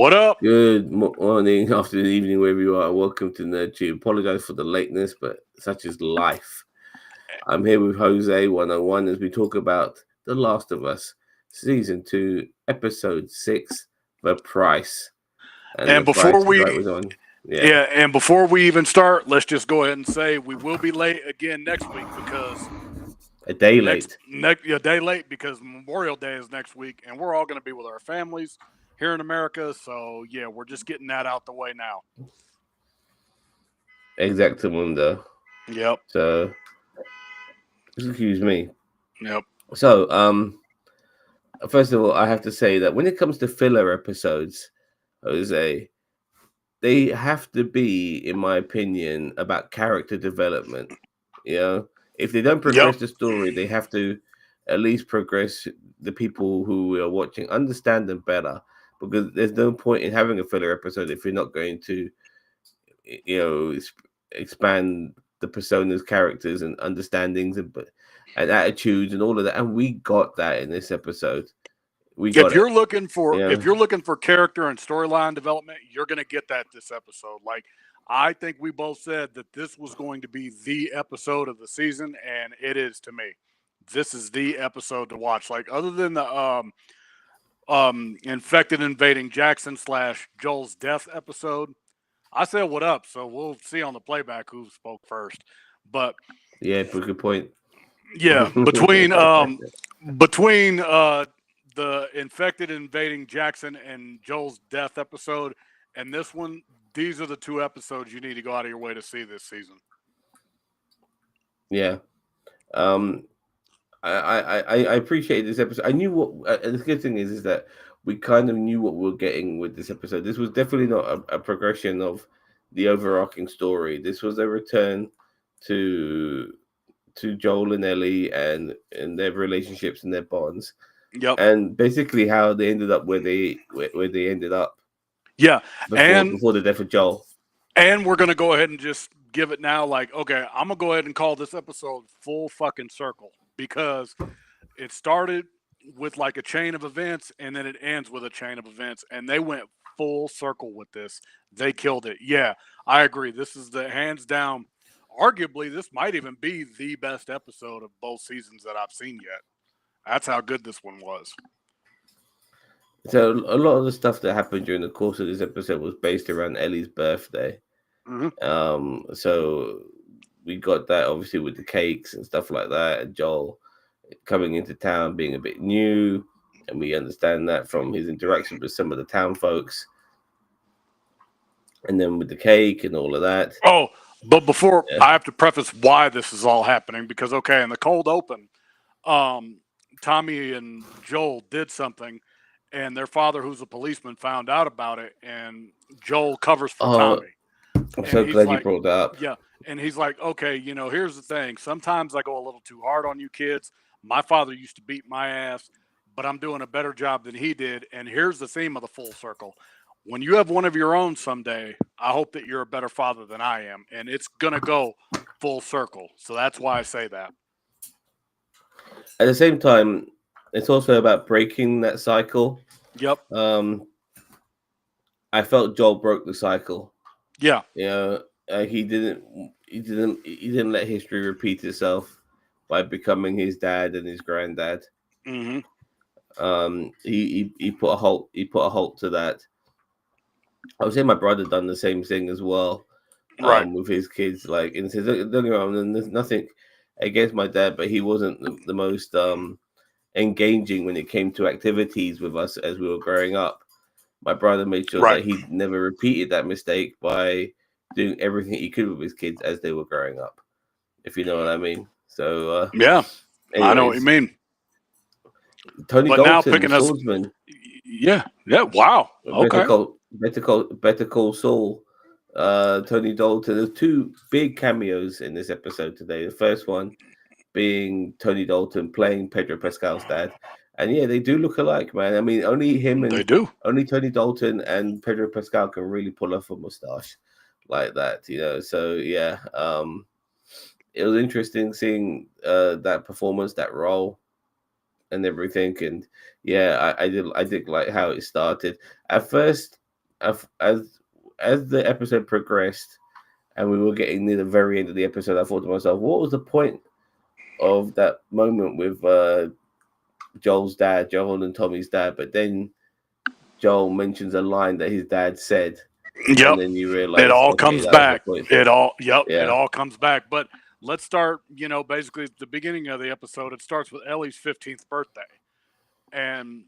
What up? Good morning, afternoon, evening, wherever you are. Welcome to NerdTube. Apologize for the lateness, but such is life. I'm here with Jose 101 as we talk about The Last of Us, Season 2, Episode 6, The Price. And The before price we, right was on. and before we even start, let's just go ahead and say we will be late again next week because A day late. a day late because Memorial Day is next week, and we're all going to be with our families here in America. So yeah, we're just getting that out the way now. Exactamundo. Yep. So, excuse me. Yep. So, first of all, I have to say that when it comes to filler episodes, Jose, they have to be, in my opinion, about character development. You know, if they don't progress the story, they have to at least progress the people who are watching, understand them better. Because there's no point in having a filler episode if you're not going to, expand the personas, characters, and understandings and attitudes and all of that. And we got that in this episode. If you're looking for character and storyline development, you're going to get that this episode. Like, I think we both said that this was going to be the episode of the season, and it is to me. This is the episode to watch. Like, other than the infected invading Jackson / Joel's death episode, I said what up. So we'll see on the playback who spoke first. But yeah, good point. Yeah, between the infected invading Jackson and Joel's death episode and this one, these are the two episodes you need to go out of your way to see this season. Yeah. I appreciate this episode. I knew what the good thing is that we kind of knew what we were getting with this episode. This was definitely not a progression of the overarching story. This was a return to Joel and Ellie and their relationships and their bonds. Yep. And basically how they ended up where they ended up. Yeah. Before the death of Joel. And we're gonna go ahead and just give it now. Like, okay, I'm gonna go ahead and call this episode full fucking circle because it started with like a chain of events and then it ends with a chain of events, and they went full circle with this. They killed it. Yeah, I agree. This is the hands down. Arguably, this might even be the best episode of both seasons that I've seen yet. That's how good this one was. So a lot of the stuff that happened during the course of this episode was based around Ellie's birthday. Mm-hmm. So we got that obviously with the cakes and stuff like that, and Joel coming into town being a bit new, and we understand that from his interaction with some of the town folks. And then with the cake and all of that. Oh, but before I have to preface why this is all happening, because okay, in the cold open, Tommy and Joel did something, and their father, who's a policeman, found out about it, and Joel covers for Tommy. I'm so glad you brought that up. Yeah, and he's like, okay, here's the thing. Sometimes I go a little too hard on you kids. My father used to beat my ass, but I'm doing a better job than he did. And here's the theme of the full circle. When you have one of your own someday, I hope that you're a better father than I am. And it's going to go full circle. So that's why I say that. At the same time, it's also about breaking that cycle. Yep. I felt Joel broke the cycle. Yeah. He didn't let history repeat itself by becoming his dad and his granddad. Mm-hmm. He put a halt to that. I would say my brother done the same thing as well, right? With his kids. Like, and says, don't get me wrong, there's nothing against my dad, but he wasn't the most engaging when it came to activities with us as we were growing up. My brother made sure that he never repeated that mistake by doing everything he could with his kids as they were growing up, if you know what I mean. So yeah, anyways, I know what you mean. Tony Dalton, the swordsman. Yeah. Wow. Okay. Better Call Saul. Tony Dalton. There's two big cameos in this episode today. The first one being Tony Dalton playing Pedro Pascal's dad. And yeah, they do look alike, man. I mean, only him and only Tony Dalton and Pedro Pascal can really pull off a mustache like that, So yeah, it was interesting seeing that performance, that role, and everything. And yeah, I did like how it started. At first, as the episode progressed and we were getting near the very end of the episode, I thought to myself, what was the point of that moment with Joel and Tommy's dad? But then Joel mentions a line that his dad said, Yep. and then you It realize, all okay, comes that was the back. point. It Yeah, all comes back. But let's start, basically at the beginning of the episode. It starts with Ellie's 15th birthday. And,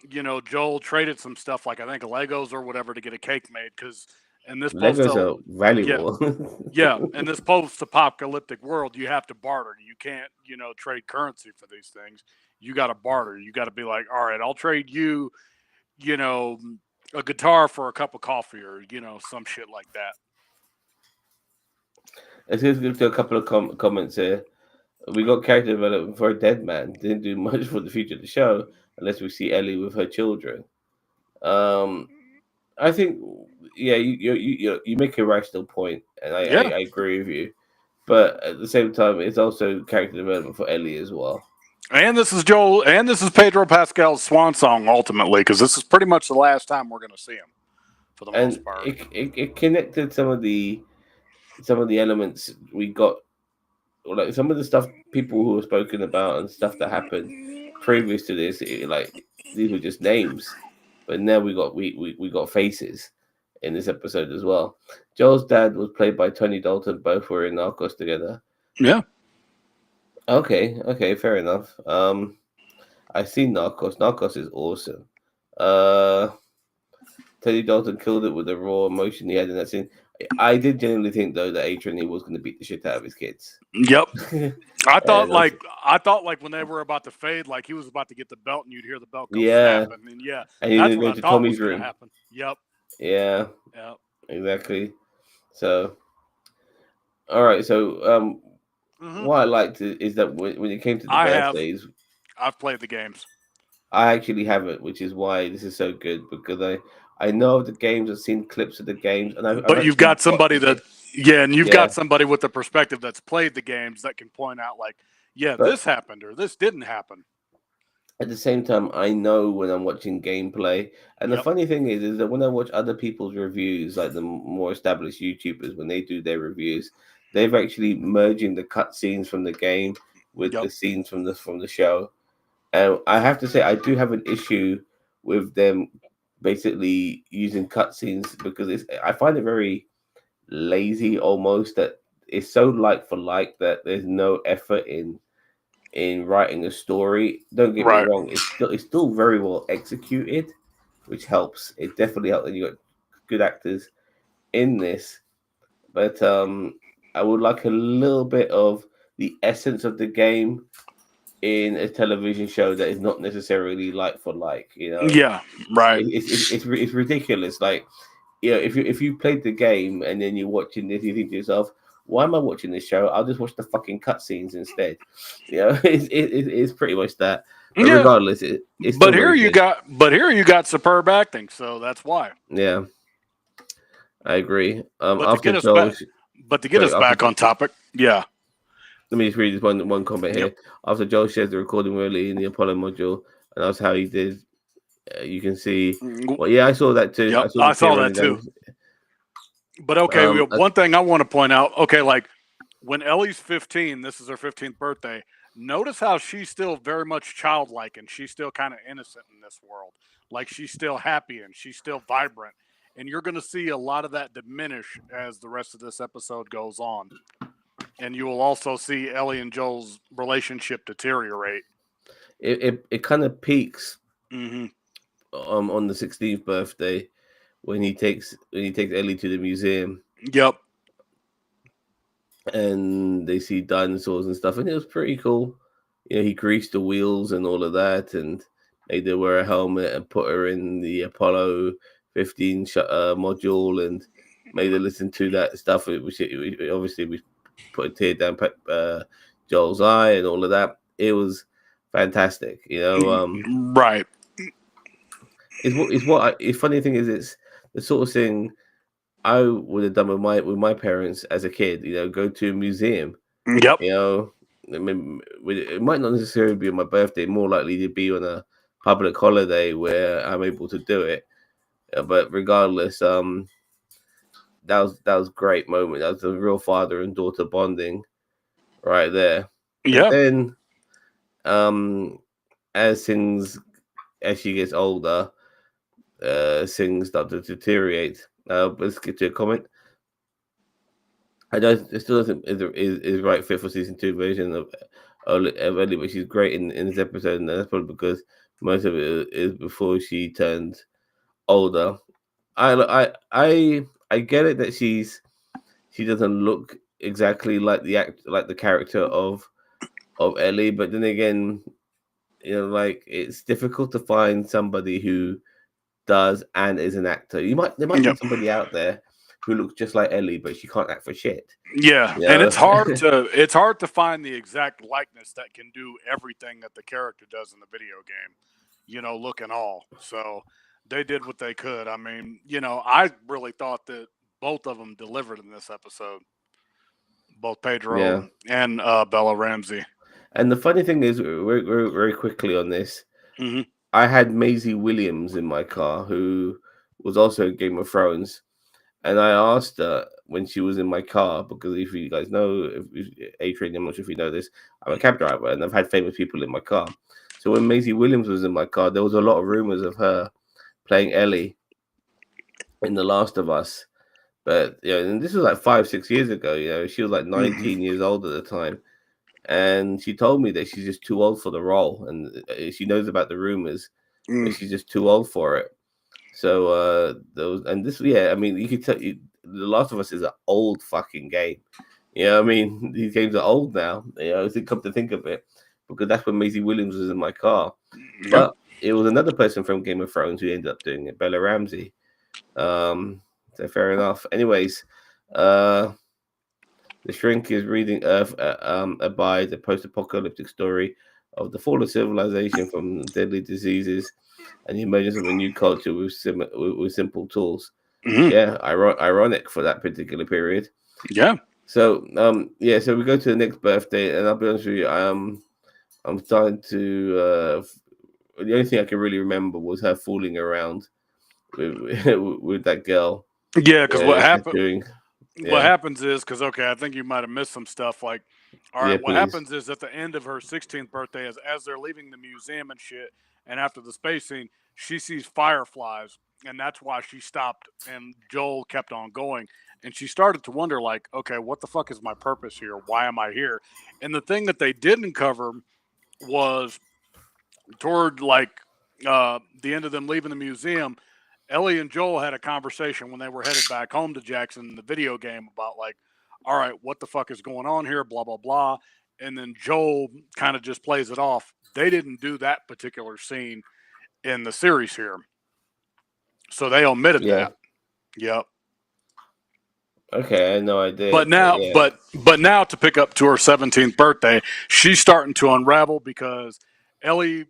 Joel traded some stuff like I think Legos or whatever to get a cake made because in this Legos are yeah, valuable. yeah, in this post-apocalyptic world, you have to barter. You can't, trade currency for these things. You got to barter. You got to be like, all right, I'll trade you, you know, a guitar for a cup of coffee or some shit like that. Let's just go to a couple of comments here. We got character development for a dead man. Didn't do much for the future of the show unless we see Ellie with her children. I think, yeah, you make a rational point, and Yeah, I agree with you. But at the same time, it's also character development for Ellie as well. and this is Joel, and this is Pedro Pascal's swan song ultimately because this is pretty much the last time we're going to see him for the And most part. it connected some of the elements we got, like some of the stuff people who were spoken about and stuff that happened previous to this. Like these were just names, but now we got faces in this episode as well. Joel's dad was played by Tony Dalton. Both were in Narcos together. Yeah. Okay, fair enough. I've seen Narcos. Narcos is awesome. Tony Dalton killed it with the raw emotion he had in that scene. I did genuinely think though that Adrian was going to beat the shit out of his kids. Yep. I thought And I thought like when they were about to fade, like he was about to get the belt and you'd hear the belt go yeah, snapping. And yeah, and he that's didn't what go I to thought was Tommy's going to room. happen. Yep. Yeah, Yep. exactly. So, all right. So, what I liked is that when it came to the birthdays, I've played the games. I actually haven't, which is why this is so good because I know of the games, I've seen clips of the games, and I've But you've actually got somebody watched that and you've yeah. got somebody with the perspective that's played the games that can point out like, yeah, But this happened or this didn't happen. at the same time, I know when I'm watching gameplay. And the Yep. funny thing is that when I watch other people's reviews, like the more established YouTubers, when they do their reviews, they've actually merging the cutscenes from the game with Yep. the scenes from the show. And I have to say, I do have an issue with them basically using cutscenes because I find it very lazy almost that it's so like for like that there's no effort in writing a story. Don't get me Right. wrong; it's still very well executed, which helps. It definitely helps, and you got good actors in this. But I would like a little bit of the essence of the game in a television show that is not necessarily like for like. Yeah. Right. It's ridiculous. Like, if you played the game and then you're watching this, you think to yourself, why am I watching this show? I'll just watch the fucking cutscenes instead. It's pretty much that. But Yeah. regardless, it's still very good. But here you got superb acting, so that's why. Yeah, I agree. But to After get us Joel, back, on topic, yeah. let me just read this one comment here. Yep. After Joel shares the recording early in the Apollo module, and that's how he did. You can see. Well, yeah, I saw that too. Yep, I I saw that too. But okay, one thing I want to point out. Okay, like when Ellie's 15, this is her 15th birthday. Notice how she's still very much childlike and she's still kind of innocent in this world. Like she's still happy and she's still vibrant. And you're going to see a lot of that diminish as the rest of this episode goes on. And you will also see Ellie and Joel's relationship deteriorate. It kind of peaks Mm-hmm. On the 16th birthday when he takes Ellie to the museum. Yep. And they see dinosaurs and stuff, and it was pretty cool. He greased the wheels and all of that, and made her wear a helmet and put her in the Apollo 15 module and made her listen to that stuff. Which obviously we put a tear down Joel's eye and all of that. It was fantastic, Right. It's funny thing is it's the sort of thing I would have done with my parents as a kid. Go to a museum. Yep. I mean, it might not necessarily be on my birthday. More likely to be on a public holiday where I'm able to do it. But regardless, that was great moment. That was a real father and daughter bonding right there. But Yeah. then, um, as things as she gets older, things start to deteriorate. Let's get to a comment. I still don't think is right fit for season two version of Ellie, but she's great in this episode, and that's probably because most of it is before she turned older. I get it that she doesn't look exactly like the character of Ellie, but then again, like it's difficult to find somebody who does and is an actor. There might be Yep. somebody out there who looks just like Ellie, but she can't act for shit. Yeah, You and know? it's hard to find the exact likeness that can do everything that the character does in the video game. Look and all. So they did what they could. I mean, I really thought that both of them delivered in this episode, both Pedro Yeah. and Bella Ramsey. And the funny thing is, very quickly on this, Hmm. I had Maisie Williams in my car, who was also in Game of Thrones, and I asked her when she was in my car, because if you guys know, Adrian, I'm not sure if you know this, I'm a cab driver, and I've had famous people in my car. So when Maisie Williams was in my car, there was a lot of rumors of her playing Ellie in The Last of Us. But and this was like 5, 6 years ago. She was like Hmm. 19 years old at the time, and she told me that she's just too old for the role, and she knows about the rumors, but Mm. she's just too old for it. So those and this, yeah, I mean, you could tell The Last of Us is an old fucking game. I mean, these games are old now. Come to think of it, because that's when Maisie Williams was in my car. Yep. But it was another person from Game of Thrones who ended up doing it, Bella Ramsey. Um, so fair enough. Anyways, uh, the Shrink is reading Earth Abide, a post-apocalyptic story of the fall of civilization from deadly diseases and the emergence of a new culture with simple tools. Hmm. Yeah, ironic for that particular period. Yeah. So yeah, so we go to the next birthday, and I'll be honest with you, I'm starting to the only thing I can really remember was her fooling around with with that girl. Yeah. Because Tattooing. what Yeah, happens is because okay, I think you might have missed some stuff. Like, all yeah, right, what please. happens is at the end of her 16th birthday, as they're leaving the museum and shit, and after the space scene, she sees fireflies, and that's why she stopped. And Joel kept on going, and she started to wonder, like, okay, what the fuck is my purpose here? Why am I here? And the thing that they didn't cover was toward like the end of them leaving the museum, Ellie and Joel had a conversation when they were headed back home to Jackson in the video game about like, all right, what the fuck is going on here? Blah blah blah. And then Joel kind of just plays it off. They didn't do that particular scene in the series here, so they omitted Yeah. that. Yep. Okay, I had no idea, But but now, yeah, but now to pick up to her 17th birthday, she's starting to unravel because Ellie,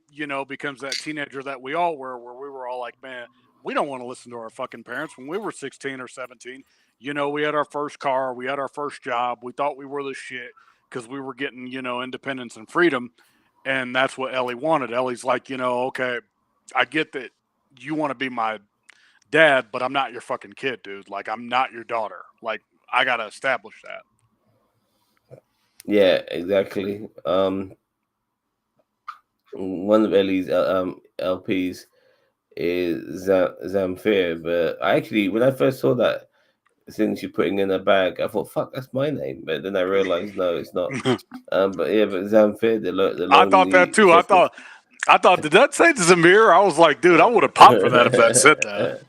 becomes that teenager that we all were, where we were all like, man, we don't want to listen to our fucking parents when we were 16 or 17. We had our first car, we had our first job, we thought we were the shit because we were getting, independence and freedom, and that's what Ellie wanted. Ellie's like, okay, I get that you want to be my dad, but I'm not your fucking kid, dude. Like, I'm not your daughter. Like, I gotta establish that. yeah, exactly. One of Ellie's LPs is Zamfir, but I actually, when I first saw that thing she putting in her bag, I thought, "Fuck, that's my name," but then I realized, no, it's not. But yeah, but Zamfir, the I thought that lonely too. shepherd. I thought, did that say Zamir? I was like, dude, I would have popped for that if that said that.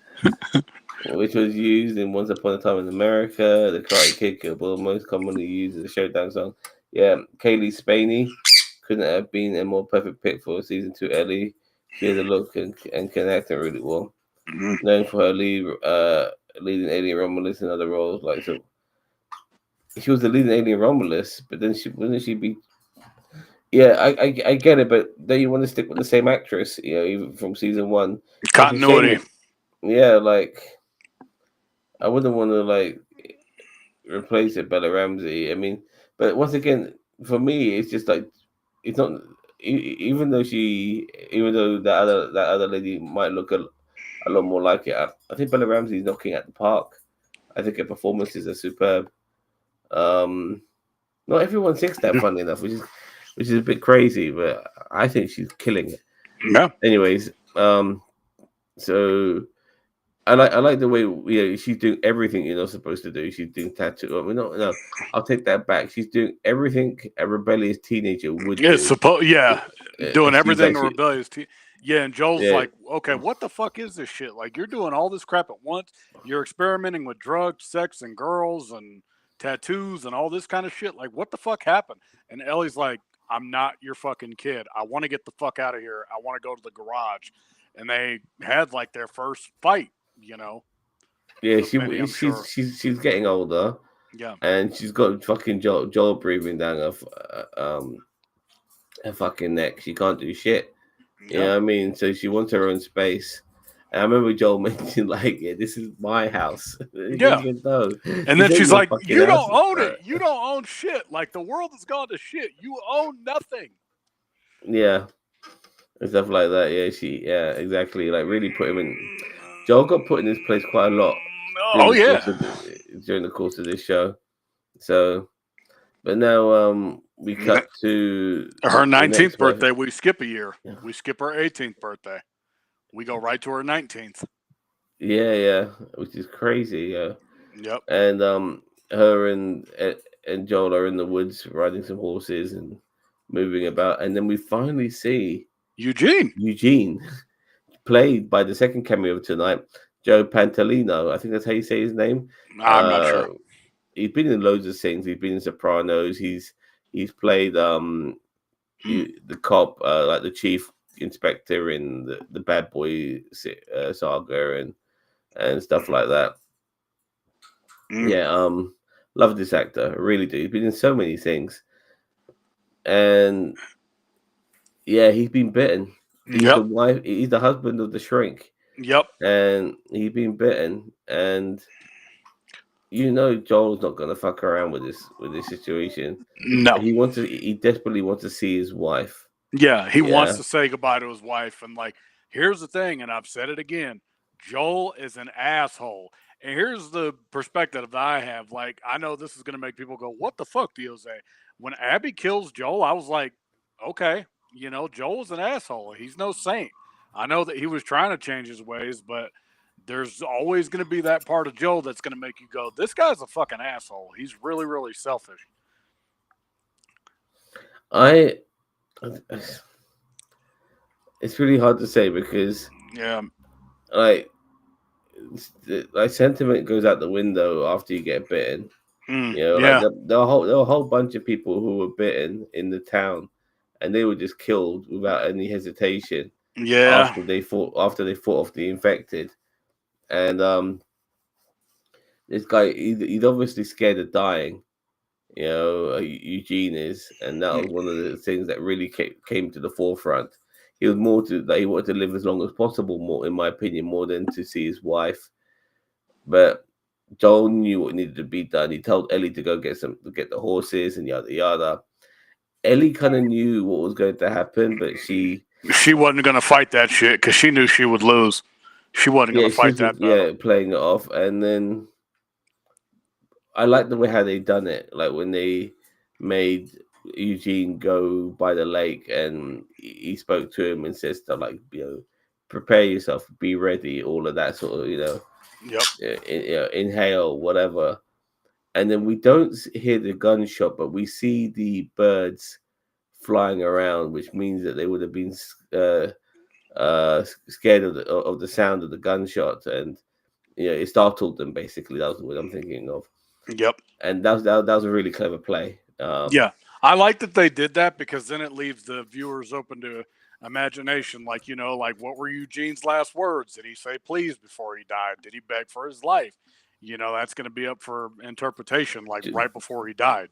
Which was used in Once Upon a Time in America, the Karate Kid Kill, most commonly used as a showdown song. Yeah, Kaylee Spaney couldn't have been a more perfect pick for season two Ellie. She has a look and can act really well. Mhm. Known for her leading alien Romulus in other roles, like so. She was the leading alien Romulus, but then she wouldn't she be? Yeah, I get it, but don't you want to stick with the same actress? Even from season one. It's a shame. Continuity. Yeah, like I wouldn't want to like replace it, Bella Ramsey. I mean, but once again, for me, it's just like it's not. Even though that other lady might look a lot more like it. I think Bella Ramsey's knocking at the park. I think her performances are superb. Not everyone thinks that, funny enough, which is a bit crazy, but I think she's killing it. Yeah. Anyways, so I like the way she's doing everything you're not supposed to do. She's doing tattoo. I mean, no, I'll take that back. She's doing everything a rebellious teenager would It's do. doing She's everything the actually rebellious yeah, and Joel's yeah like, okay, what the fuck is this shit? Like, you're doing all this crap at once. You're experimenting with drugs, sex, and girls, and tattoos, and all this kind of shit. Like, what the fuck happened? And Ellie's like, I'm not your fucking kid. I want to get the fuck out of here. I want to go to the garage. And they had like their first fight, you know. yeah Of many, I'm sure. she's getting older Yeah. and she's got fucking Joel breathing down her fucking neck. She can't do shit. You know what I mean? So she wants her own space. And I remember Joel mentioned, like, yeah, this is my house. Yeah. And then she's like, you don't own it. You don't own shit. Like, the world has gone to shit. You own nothing. Yeah. And stuff like that. Yeah, exactly. Like, really put him in. Joel got put in this place quite a lot. During the course of this show. So, but now we cut to her 19th birthday. We skip a year. Yeah. We skip her 18th birthday. We go right to her 19th. Yeah, which is crazy. Yeah. Yep. And her and Joel are in the woods riding some horses and moving about, and then we finally see Eugene, played by the second cameo of tonight, Joe Pantoliano. I think that's how you say his name. I'm not sure. He's been in loads of things. He's been in Sopranos. He's played the cop, like the chief inspector in the Bad Boy saga and stuff like that. Yeah, love this actor. I really do. He's been in so many things, and yeah, he's been bitten. He's the wife. He's the husband of the shrink. Yep. And he's been bitten, and Joel's not gonna fuck around with this situation. No, he desperately wants to see his wife. Yeah, he wants to say goodbye to his wife, and like, here's the thing, and I've said it again, Joel is an asshole. And here's the perspective that I have. Like, I know this is gonna make people go, "What the fuck, Jose?" When Abby kills Joel, I was like, okay, Joel's an asshole. He's no saint. I know that he was trying to change his ways, but there's always going to be that part of Joel that's going to make you go, this guy's a fucking asshole. He's really, really selfish. It's really hard to say because like sentiment goes out the window after you get bitten. There were a whole bunch of people who were bitten in the town, and they were just killed without any hesitation. Yeah. After they fought off the infected, and this guy he's obviously scared of dying. Eugene is, and that was one of the things that really came to the forefront. He was more that he wanted to live as long as possible, more in my opinion, more than to see his wife. But Joel knew what needed to be done. He told Ellie to go get the horses and yada yada. Ellie kind of knew what was going to happen, but she wasn't going to fight that shit because she knew she would lose. She wasn't going to fight that battle. Yeah, playing it off. And then I like the way how they done it. Like when they made Eugene go by the lake and he spoke to him and said stuff like, prepare yourself, be ready, all of that sort of, inhale, whatever. And then we don't hear the gunshot, but we see the birds flying around, which means that they would have been scared of the sound of the gunshot, and it startled them. Basically, that was what I'm thinking of. Yep. And that was a really clever play. I like that they did that because then it leaves the viewers open to imagination. Like, what were Eugene's last words? Did he say please before he died? Did he beg for his life? That's going to be up for interpretation, like right before he died.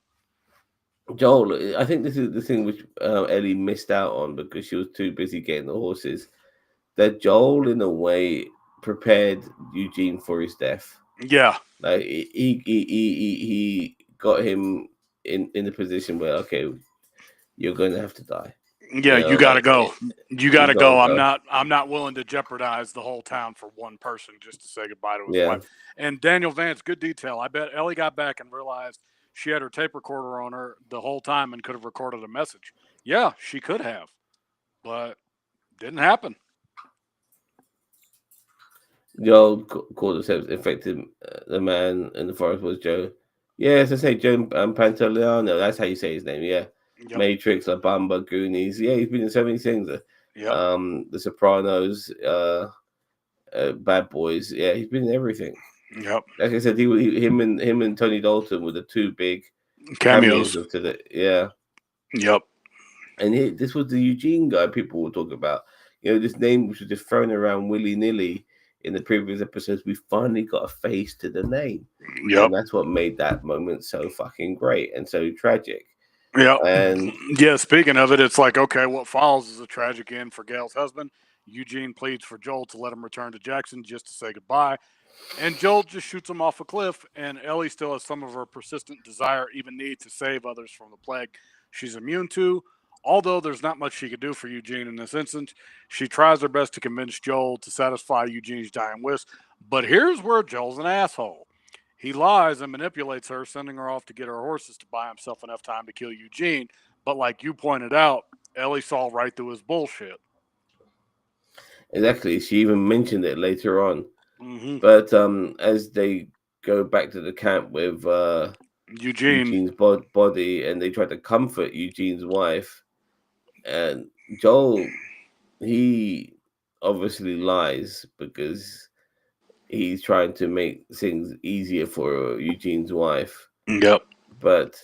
Joel, I think this is the thing which Ellie missed out on because she was too busy getting the horses. That Joel, in a way, prepared Eugene for his death. Yeah, like he got him in the position where, okay, you're going to have to die. Yeah, you got to go. You got you to gotta go. I'm go. not. I'm not willing to jeopardize the whole town for one person just to say goodbye to his Yeah, wife. And Daniel Vance, good detail. I bet Ellie got back and realized she had her tape recorder on her the whole time and could have recorded a message. Yeah, she could have, but didn't happen. the old cordyceps infected the man in the forest was Joe. Yeah, as I say, Joe Pantoliano. That's how you say his name. Yeah, Yep. Matrix, La Bamba, Goonies. Yeah, he's been in so many things. Yep. The Sopranos, Bad Boys. Yeah, he's been in everything. Yep. Like I said, him and Tony Dalton were the two big cameos Cameos. of today. Yeah, Yep. and this was the Eugene guy people were talking about. This name which was just thrown around willy nilly in the previous episodes. We finally got a face to the name, Yep. and that's what made that moment so fucking great and so tragic. Yep. And Yeah, speaking of it, it's like, okay, what follows is a tragic end for Gail's husband. Eugene pleads for Joel to let him return to Jackson just to say goodbye. And Joel just shoots him off a cliff, and Ellie still has some of her persistent desire, even need to save others from the plague she's immune to. Although there's not much she could do for Eugene in this instance, she tries her best to convince Joel to satisfy Eugene's dying wish. But here's where Joel's an asshole. He lies and manipulates her, sending her off to get her horses to buy himself enough time to kill Eugene. But like you pointed out, Ellie saw right through his bullshit. exactly, she even mentioned it later on. Mm-hmm. But as they go back to the camp with Eugene. Eugene's body, and they try to comfort Eugene's wife, and Joel, he obviously lies because he's trying to make things easier for Eugene's wife. Yep. But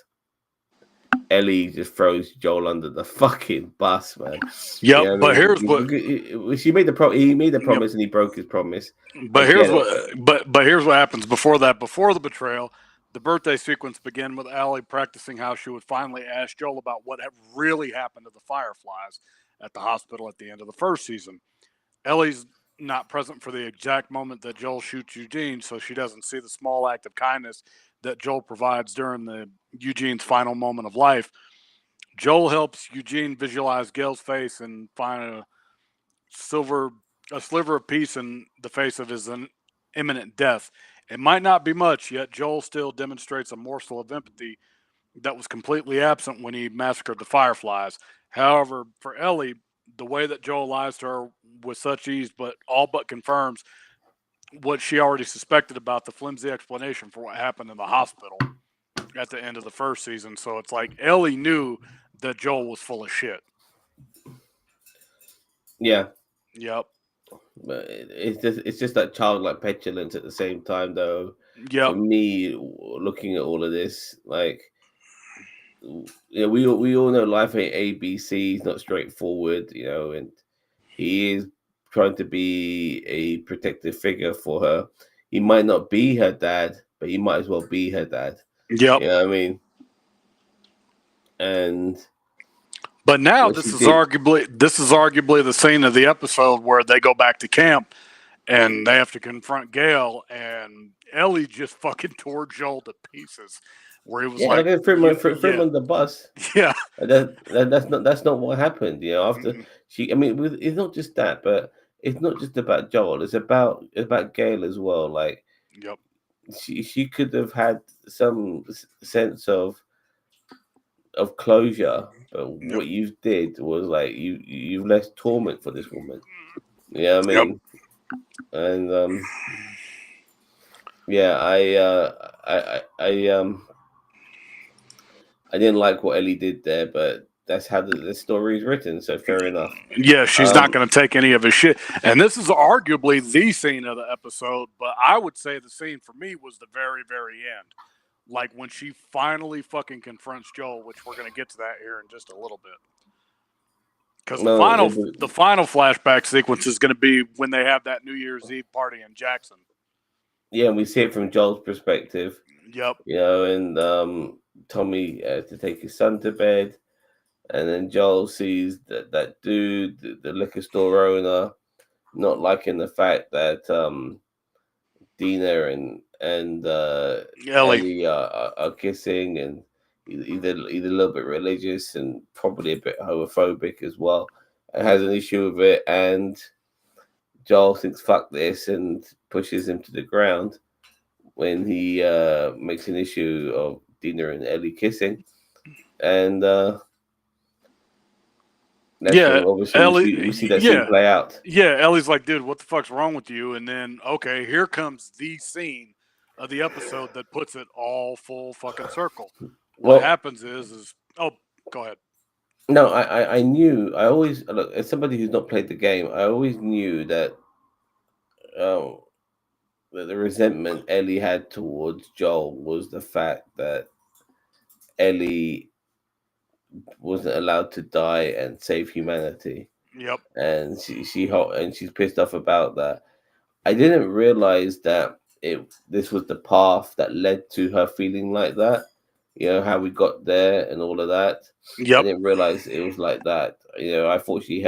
Ellie just throws Joel under the fucking bus, man. Yep. I But mean, here's what. she made the he made the Yep. promise and he broke his promise. But here's what. But here's what happens before that. Before the betrayal, the birthday sequence began with Allie practicing how she would finally ask Joel about what had really happened to the Fireflies at the hospital at the end of the first season. Ellie's not present for the exact moment that Joel shoots Eugene, so she doesn't see the small act of kindness that Joel provides during the Eugene's final moment of life. Joel helps Eugene visualize Gail's face and find silver a sliver of peace in the face of his imminent death. It might not be much, yet Joel still demonstrates a morsel of empathy that was completely absent when he massacred the Fireflies. However, for Ellie, the way that Joel lies to her with such ease, but all but confirms what she already suspected about the flimsy explanation for what happened in the hospital at the end of the first season. So it's like Ellie knew that Joel was full of shit. Yeah. Yep. But it's just that childlike petulance at the same time, though. Yep. For me, looking at all of this, like, we all know life ain't ABC. It's not straightforward, and he is trying to be a protective figure for her. He might not be her dad, but he might as well be her dad. Yep. You know what I mean? And but now this is arguably the scene of the episode where they go back to camp and they have to confront Gail, and Ellie just fucking tore Joel to pieces. Where he was like, threw him on the bus. Yeah, that's not what happened. After she, I mean, it's not just that, but it's not just about Joel. It's about Gail as well. Like, yep, she could have had some sense of closure, but what you did was like you've left torment for this woman. Yeah, I mean, and yeah, I didn't like what Ellie did there, but that's how the story is written. So fair enough. Yeah, she's not going to take any of his shit. And this is arguably the scene of the episode, but I would say the scene for me was the very, very end. Like when she finally fucking confronts Joel, which we're going to get to that here in just a little bit. Because the final flashback sequence is going to be when they have that New Year's Eve party in Jackson. Yeah, and we see it from Joel's perspective. Yep. And Tommy to take his son to bed, and then Joel sees that dude, the liquor store owner, not liking the fact that Dina and Ellie are kissing, and either a little bit religious and probably a bit homophobic as well, and has an issue with it. And Joel thinks fuck this and pushes him to the ground when he makes an issue of Dina and Ellie kissing, and that's Yeah, when obviously Ellie. we see that scene Yeah, play out. yeah. Ellie's like, dude, what the fuck's wrong with you? And then, okay, here comes the scene of the episode that puts it all full fucking circle. What Well, happens is oh, go ahead. no, I knew. I always look as somebody who's not played the game. I always knew that um, that the resentment Ellie had towards Joel was the fact that Ellie wasn't allowed to die and save humanity, Yep. and and she's pissed off about that. I didn't realize that this was the path that led to her feeling like that. You know how we got there and all of that. I Yep. didn't realize it was like that. You know, I thought she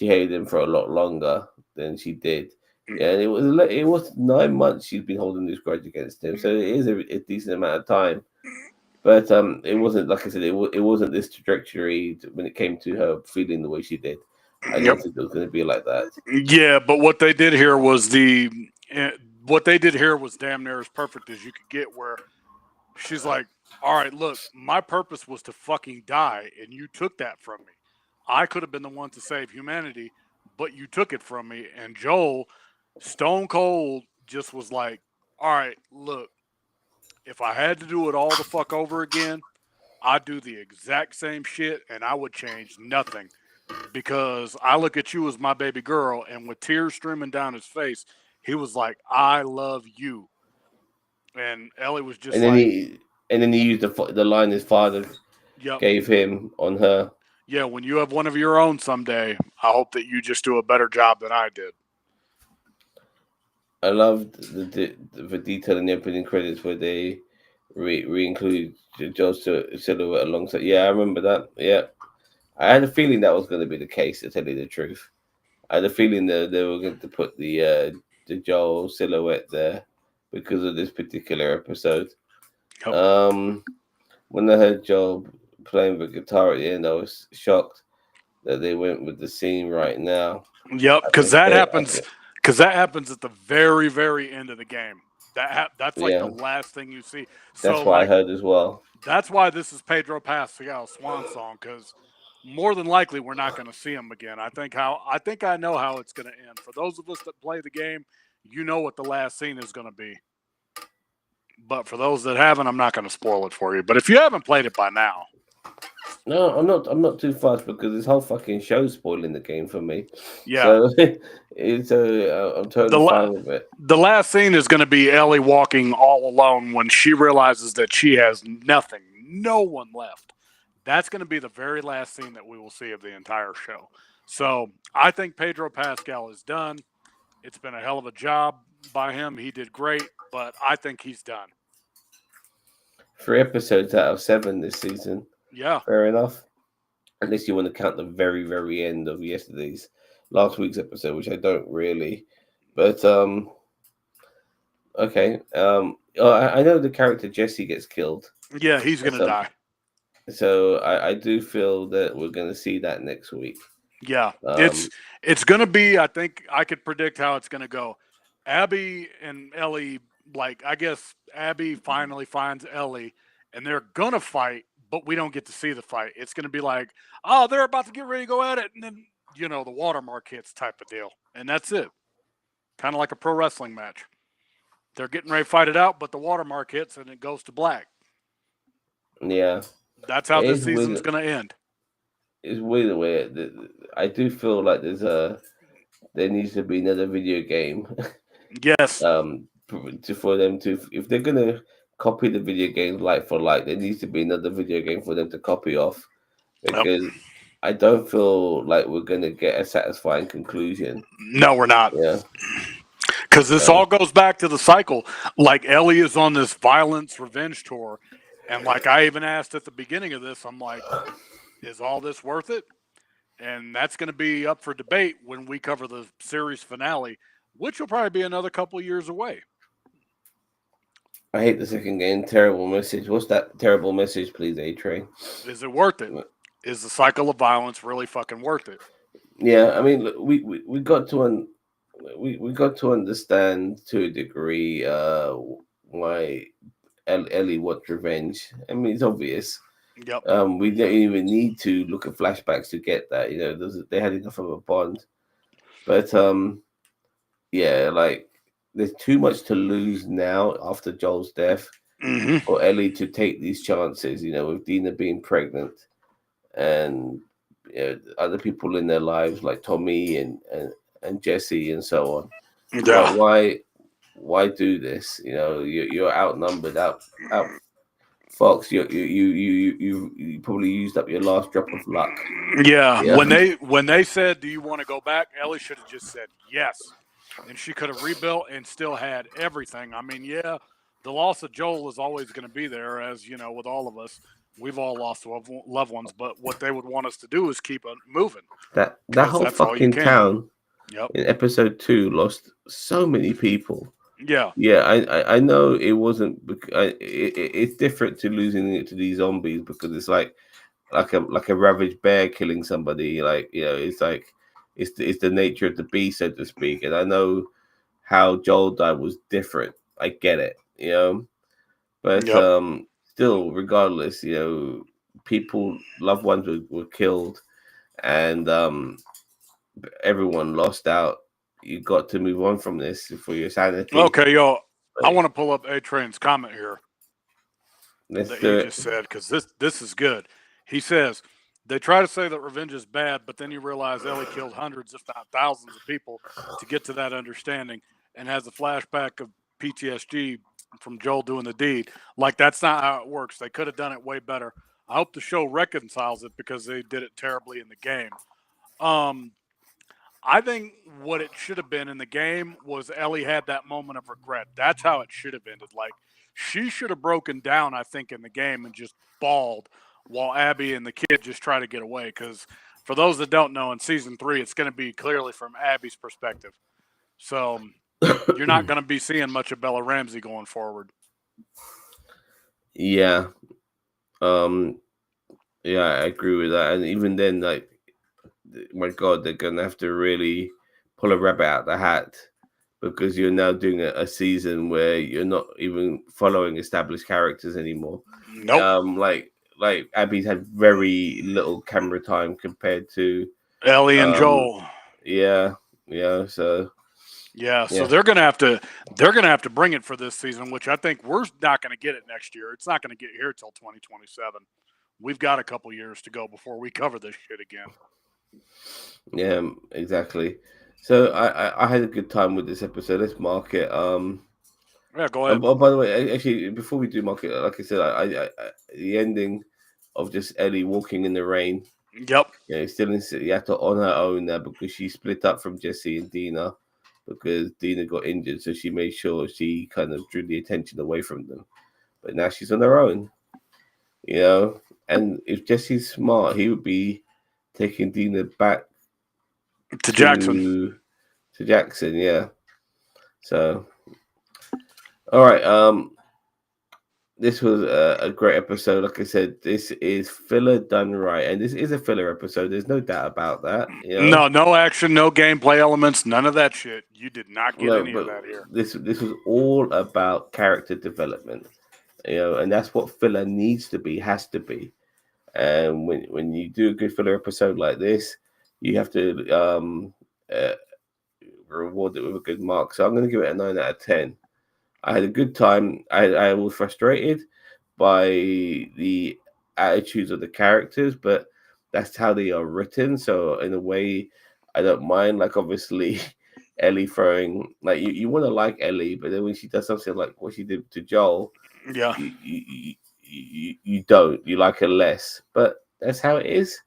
hated him for a lot longer than she did. Yeah, and it was 9 months she's been holding this grudge against him, so it is a decent amount of time. But it wasn't like I said. It wasn't this trajectory when it came to her feeling the way she did. I Yep. didn't think it was going to be like that. Yeah, but what they did here was eh, what they did here was damn near as perfect as you could get. Where she's like, all right, look, my purpose was to fucking die, and you took that from me. I could have been the one to save humanity, but you took it from me. And Joel, stone cold, just was like, all right, look, if I had to do it all the fuck over again, I'd do the exact same shit and I would change nothing because I look at you as my baby girl. And with tears streaming down his face, he was like, I love you. And Ellie was just And then like, he used the line his father yep. gave him on her. Yeah, when you have one of your own someday, I hope that you just do a better job than I did. I loved the detail in the opening credits where they re-include Joe's silhouette alongside. Yeah, I remember that. Yeah, I had a feeling that was going to be the case. To tell you the truth, I had a feeling that they were going to put the Joel silhouette there because of this particular episode. Yep. Um, when I heard Joel playing the guitar at the end, I was shocked that they went with the scene right now. Yep, I because think that that happens. Because that happens at the very, very end of the game. That's like the yeah, last thing you see. that's So what I like heard as well. that's why this is Pedro Pascal's swan song. Because more than likely we're not going to see him again. I think I know how it's going to end. For those of us that play the game, you know what the last scene is going to be. But for those that haven't, I'm not going to spoil it for you. But if you haven't played it by now, No, I'm not. I'm not too fast because this whole fucking show's spoiling the game for me. yeah, So it's I'm the totally la- fine with it. the last scene is going to be Ellie walking all alone when she realizes that she has nothing, no one left. That's going to be the very last scene that we will see of the entire show. So I think Pedro Pascal is done. It's been a hell of a job by him. He did great, but I think he's done. 3 episodes out of 7 this season. Yeah. Fair enough. Unless you want to count the very end of last week's episode, which I don't really. But okay. I know the character Jesse gets killed. Yeah, he's going to So, die. so I do feel that we're going to see that next week. Yeah. Um, It's going to be, I think I could predict how it's going to go. Abby and Ellie, like, I guess Abby finally finds Ellie and they're going to fight, but we don't get to see the fight. It's going to be like, oh, they're about to get ready to go at it. And then, the watermark hits type of deal. And that's it. Kind of like a pro wrestling match. They're getting ready to fight it out, but the watermark hits and it goes to black. yeah. That's how It this is season's weird. going to end. It's weird the way I do feel like there needs to be another video game Yes. for them to, if they're gonna copy the video game like for like, there needs to be another video game for them to copy off Yep. because I don't feel like we're gonna get a satisfying conclusion. No, we're not. Yeah. Because this all goes back to the cycle. Like Ellie is on this violence revenge tour. And like I even asked at the beginning of this, I'm like, is all this worth it? And that's going to be up for debate when we cover the series finale, which will probably be another couple of years away. I hate the second game. Terrible message. What's that terrible message, please, A Train? Is it worth it? Is the cycle of violence really fucking worth it? Yeah, I mean, look, we got to we got to understand to a degree why Ellie wants revenge. I mean, it's obvious. Yep. We don't even need to look at flashbacks to get that. You know, they had enough of a bond. But yeah, like there's too much to lose now after Joel's death Mm-hmm. for Ellie to take these chances. You know, with Dina being pregnant and other people in their lives like Tommy and Jesse and so on. Why Yeah. why why do this? You know, you're outnumbered, out Fox. You probably used up your last drop of luck. Yeah. Yeah, When they said, "Do you want to go back?" Ellie should have just said yes, and she could have rebuilt and still had everything. I mean, yeah, the loss of Joel is always going to be there, as you know, with all of us. We've all lost loved ones, but what they would want us to do is keep it moving that because whole that's all you fucking can. town Yep. in episode 2 lost so many people. Yeah. Yeah, I know it wasn't. It's different to losing it to these zombies because it's like a ravaged bear killing somebody. Like it's like it's the nature of the beast, so to speak. And I know how Joel died was different. I get it, but Yep. still, regardless, people, loved ones were killed, and everyone lost out. You got to move on from this for your sanity. Okay, yo, I Like, want to pull up A Train's comment here let's that do he it. just said because this is good. He says they try to say that revenge is bad, but then you realize Ellie killed hundreds, if not thousands, of people to get to that understanding, and has a flashback of PTSD from Joel doing the deed. Like that's not how it works. They could have done it way better. I hope the show reconciles it because they did it terribly in the game. Um, I think what it should have been in the game was Ellie had that moment of regret. That's how it should have ended. Like she should have broken down, I think, in the game and just bawled while Abby and the kid just try to get away. Because for those that don't know, in season 3, it's going to be clearly from Abby's perspective. So you're not going to be seeing much of Bella Ramsey going forward. Yeah, um, yeah, I agree with that. And even then, like, my God, they're gonna have to really pull a rabbit out the hat because you're now doing a season where you're not even following established characters anymore. Nope. Like Abby's had very little camera time compared to Ellie and um, Joel. yeah, yeah. So Yeah, so yeah, they're gonna have to bring it for this season, which I think we're not gonna get it next year. It's not gonna get here till 2027. We've got a couple years to go before we cover this shit again. yeah, exactly. So I had a good time with this episode. Let's mark it. Yeah, go ahead. Oh, by the way, actually, before we do mark it, like I said, the ending of just Ellie walking in the rain. Yep. Still in Seattle on her own now because she split up from Jesse and Dina because Dina got injured, so she made sure she kind of drew the attention away from them. But now she's on her own, you know. And if Jesse's smart, he would be taking Dina back To Jackson. to Jackson, yeah. So, all right, this was a great episode. Like I said, this is filler done right, and this is a filler episode. There's no doubt about that. No action, no gameplay elements, none of that shit. You did not get No, any of but that here. this was all about character development, and that's what filler needs to be, has to be. And when you do a good filler episode like this, you have to uh, reward it with a good mark. So I'm going to give it a 9 out of 10. I had a good time. I was frustrated by the attitudes of the characters, but that's how they are written. So in a way, I don't mind. Like obviously, Ellie throwing like you want to like Ellie, but then when she does something like what she did to Joel, Yeah. you don't. You like her less. But that's how it is.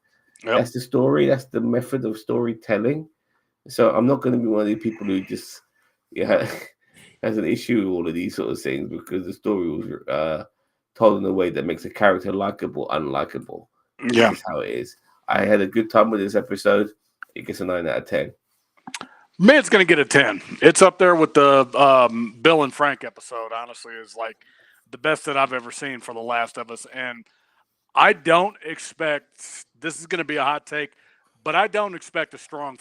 Yep. That's the story. That's the method of storytelling. So I'm not going to be one of these people who just has an issue with all of these sort of things because the story was told in a way that makes a character likable, unlikable. Yeah. This is how it is. I had a good time with this episode. It gets a 9 out of 10. Man, it's going to get a 10. It's up there with the Bill and Frank episode, honestly, is like the best that I've ever seen for The Last of Us. And I don't expect, this is going to be a hot take, but I don't expect a strong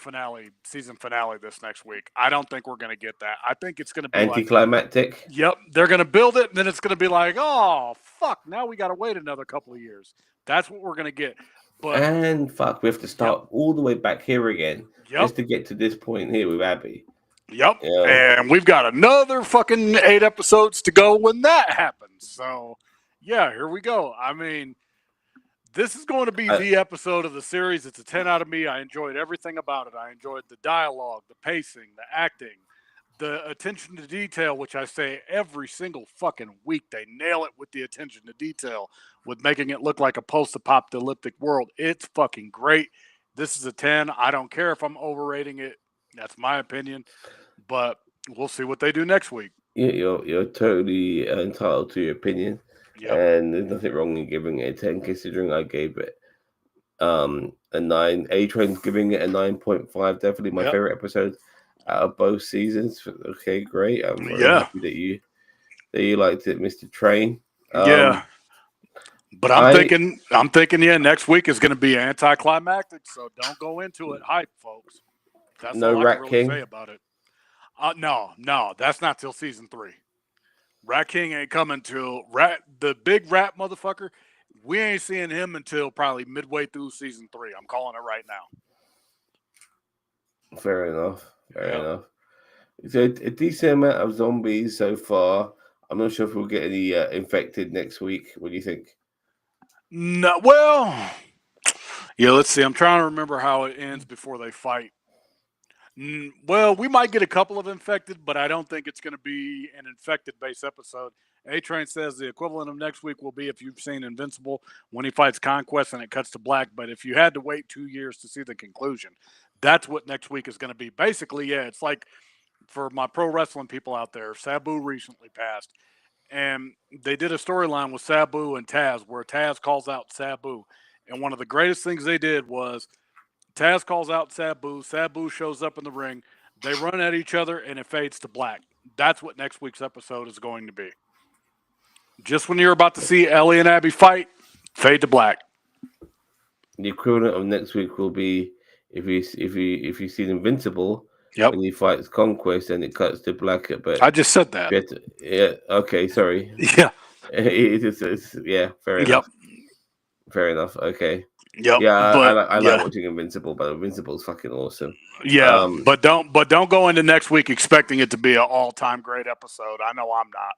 season finale this next week. I don't think we're going to get that. I think it's going to be like, Anticlimactic. yep, they're going to build it, and then it's going to be like, oh, fuck, now we got to wait another couple of years. That's what we're going to get. But, And fuck, we have to start all the way back here again yep, just to get to this point here with Abby. yep. You know? And we've got another fucking 8 episodes to go when that happens. So, yeah, here we go. I mean, this is going to be the episode of the series. It's a 10 out of me. I enjoyed everything about it. I enjoyed the dialogue, the pacing, the acting, the attention to detail, which I say every single fucking week. They nail it with the attention to detail, with making it look like a post-apocalyptic world. It's fucking great. This is a 10. I don't care if I'm overrating it. That's my opinion. But we'll see what they do next week. You're totally entitled to your opinion. Yep. And there's nothing wrong in giving it a 10, considering I gave it a 9. A-Train's giving it a 9.5. Definitely my favorite episode out of both seasons. Okay, great. I'm very happy that you liked it, Mr. Train. Yeah. But I'm thinking, yeah, next week is going to be anticlimactic, so don't go into it hype, folks. That's all I can really say about it. No, that's not till season 3. Rat King ain't coming till the big rat motherfucker. We ain't seeing him until probably midway through season 3. I'm calling it right now. Fair enough. So a decent amount of zombies so far. I'm not sure if we'll get any infected next week. What do you think? No, well, yeah. Let's see. I'm trying to remember how it ends before they fight. Well, we might get a couple of infected, but I don't think it's going to be an infected-based episode. A-Train says the equivalent of next week will be if you've seen Invincible when he fights Conquest and it cuts to black. But if you had to wait 2 years to see the conclusion, that's what next week is going to be. Basically, yeah, it's like for my pro wrestling people out there, Sabu recently passed. And they did a storyline with Sabu and Taz where Taz calls out Sabu. And one of the greatest things they did was Taz calls out Sabu. Sabu shows up in the ring. They run at each other, and it fades to black. That's what next week's episode is going to be. Just when you're about to see Ellie and Abby fight, fade to black. The equivalent of next week will be if you see Invincible when he fights Conquest and it cuts to black. But I just said that. Yeah. Okay. Sorry. Yeah. Yeah. Fair enough. Fair enough. Okay. Yep. Yeah, I like watching Invincible, but Invincible's fucking awesome. Yeah, but don't go into next week expecting it to be an all-time great episode. I know I'm not.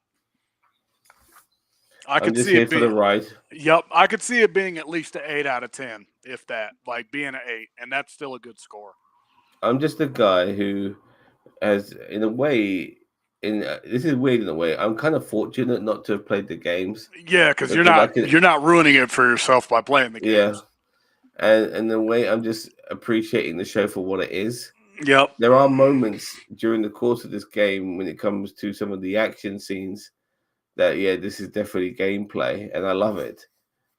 I could see it being for the ride. Yep, I could see it being at least an 8 out of 10, if that, like being an 8, and that's still a good score. I'm just a guy who has, in a way, this is weird in a way. I'm kind of fortunate not to have played the games. Yeah, because you're not ruining it for yourself by playing the games. Yeah. And the way I'm just appreciating the show for what it is. Yep. There are moments during the course of this game when it comes to some of the action scenes that, yeah, this is definitely gameplay, and I love it.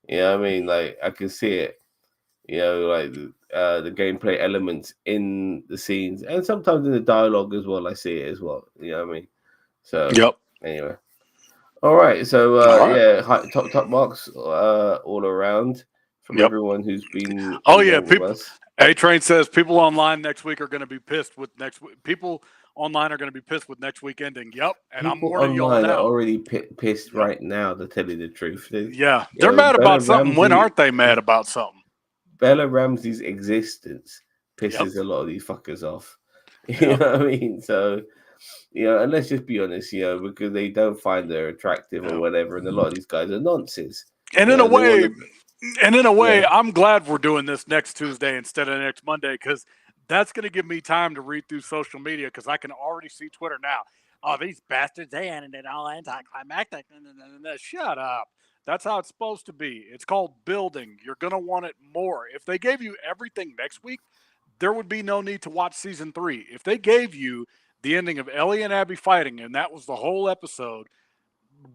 You know what I mean? Like, I can see it. You know, like the gameplay elements in the scenes, and sometimes in the dialogue as well. I see it as well. You know what I mean? So, yep. Anyway. All right. So, yeah, top marks all around. From everyone who's been people. A-Train says people online next week are going to be pissed with next week. People online are going to be pissed with next week ending. Yep, and people I'm warning you all now. Are already pissed right now. To tell you the truth, they're mad about something. When aren't they mad about something? Bella Ramsey's existence pisses a lot of these fuckers off. You know what I mean? So, and let's just be honest, because they don't find her attractive or whatever, and a lot of these guys are nonsense. And in a way, I'm glad we're doing this next Tuesday instead of next Monday, because that's going to give me time to read through social media, because I can already see Twitter now. Oh, these bastards, they ended it all anticlimactic. Shut up. That's how it's supposed to be. It's called building. You're going to want it more. If they gave you everything next week, there would be no need to watch season 3. If they gave you the ending of Ellie and Abby fighting, and that was the whole episode,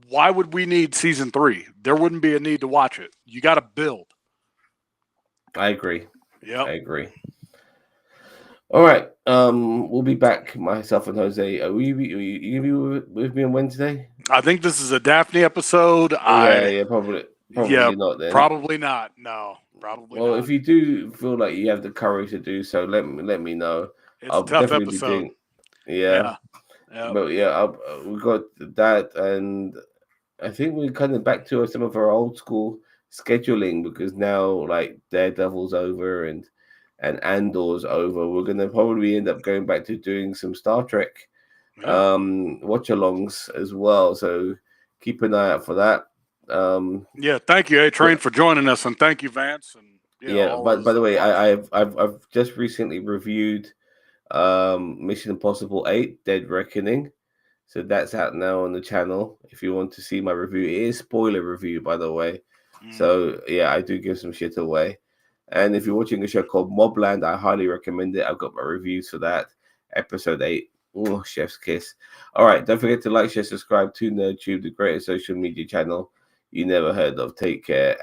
why would we need season 3? There wouldn't be a need to watch it. You got to build. I agree. Yeah, I agree. All right. We'll be back, myself and Jose. Are you gonna be with me on Wednesday? I think this is a Daphne episode. Yeah, probably, Yeah, not then. probably not. No, probably Well, not. if you do feel like you have the courage to do so, let me know. It's a I'll tough definitely be episode. doing. Yeah, Yeah. Yep. but yeah, we got that, and I think we're kind of back to some of our old school scheduling because now like Daredevil's over and Andor's over. We're gonna probably end up going back to doing some Star Trek Yeah. watch alongs as well. So keep an eye out for that. Yeah. Thank you, A Train, for joining us, and thank you, Vance, and Yeah, all but by those the way, wonderful. I've just recently reviewed Mission Impossible 8 Dead Reckoning. So that's out now on the channel. If you want to see my review, it is spoiler review, by the way. So yeah, I do give some shit away. And if you're watching a show called Mobland, I highly recommend it. I've got my reviews for that. Episode 8. Oh, chef's kiss. All right, don't forget to like, share, subscribe to NerdTube, the greatest social media channel you never heard of. Take care.